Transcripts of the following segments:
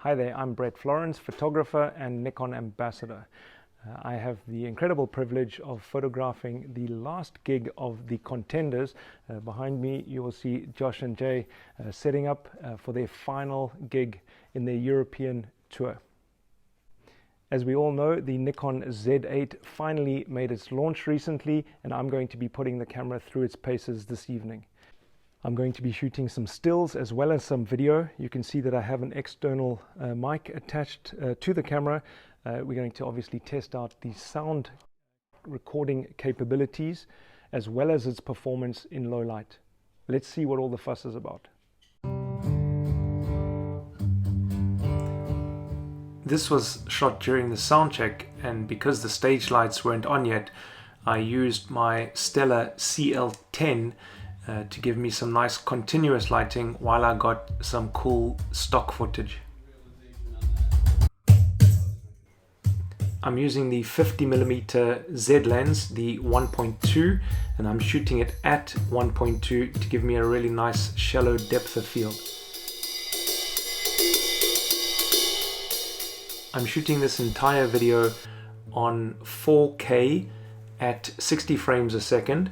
Hi there, I'm Brett Florence, photographer and Nikon ambassador. I have the incredible privilege of photographing the last gig of the Contenders. Behind me you will see Josh and Jay setting up for their final gig in their European tour. As we all know, the Nikon Z8 finally made its launch recently, and I'm going to be putting the camera through its paces this evening. I'm going to be shooting some stills as well as some video. You can see that I have an external mic attached to the camera. We're going to obviously test out the sound recording capabilities as well as its performance in low light. Let's see what all the fuss is about. This was shot during the Soundcheck, and because the stage lights weren't on yet, I used my Stellar CL10 to give me some nice continuous lighting while I got some cool stock footage. I'm using the 50mm Z lens, the 1.2, and I'm shooting it at 1.2 to give me a really nice shallow depth of field. I'm shooting this entire video on 4K at 60 frames a second.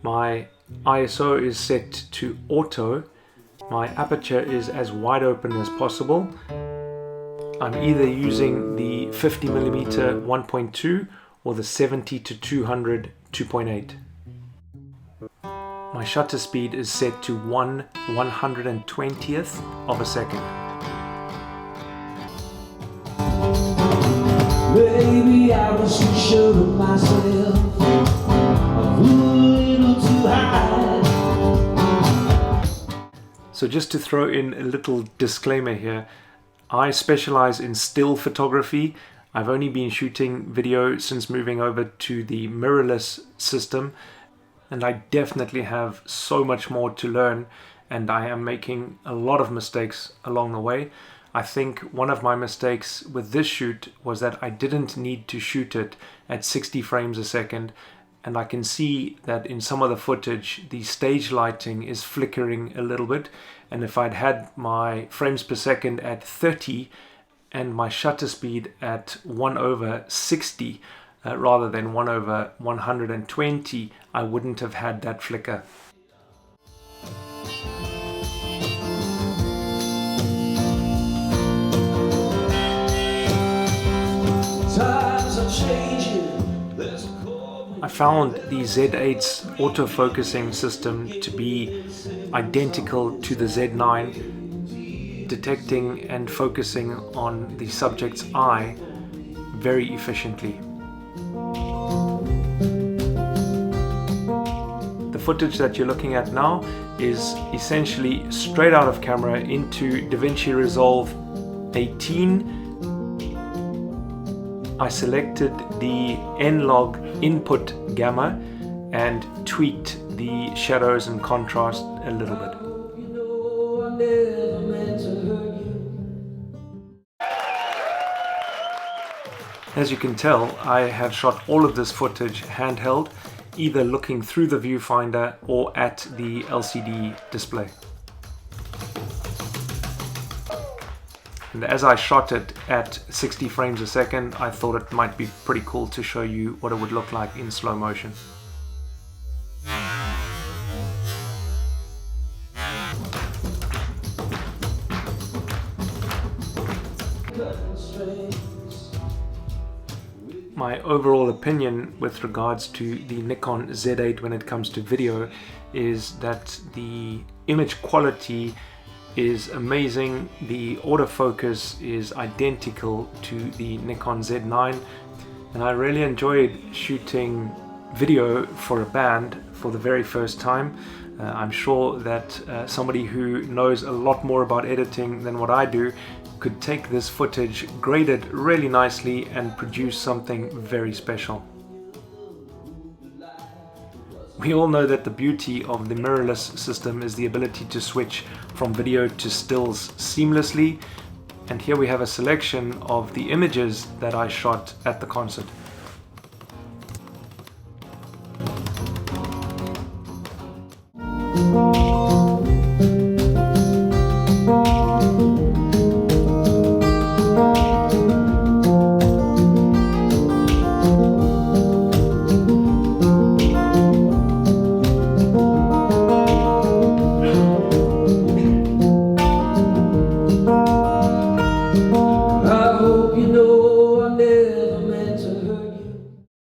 My ISO is set to auto. My aperture is as wide open as possible. I'm either using the 50mm 1.2 or the 70 to 200 2.8. My shutter speed is set to 1/120th of a second. Maybe I was too sure of myself, a little too high. So just to throw in a little disclaimer here, I specialize in still photography. I've only been shooting video since moving over to the mirrorless system, and I definitely have so much more to learn, and I am making a lot of mistakes along the way. I think one of my mistakes with this shoot was that I didn't need to shoot it at 60 frames a second, and I can see that in some of the footage the stage lighting is flickering a little bit, and if I'd had my frames per second at 30 and my shutter speed at 1/60 rather than 1/120, I wouldn't have had that flicker. I found the Z8's autofocusing system to be identical to the Z9, detecting and focusing on the subject's eye very efficiently. The footage that you're looking at now is essentially straight out of camera into DaVinci Resolve 18. I selected the N-Log input gamma and tweaked the shadows and contrast a little bit. As you can tell, I have shot all of this footage handheld, either looking through the viewfinder or at the LCD display. And as I shot it at 60 frames a second, I thought it might be pretty cool to show you what it would look like in slow motion. My overall opinion with regards to the Nikon Z8 when it comes to video is that the image quality is amazing. The autofocus is identical to the Nikon Z9, and I really enjoyed shooting video for a band for the very first time. I'm sure that somebody who knows a lot more about editing than what I do could take this footage, grade it really nicely, and produce something very special. We all know that the beauty of the mirrorless system is the ability to switch from video to stills seamlessly, and here we have a selection of the images that I shot at the concert.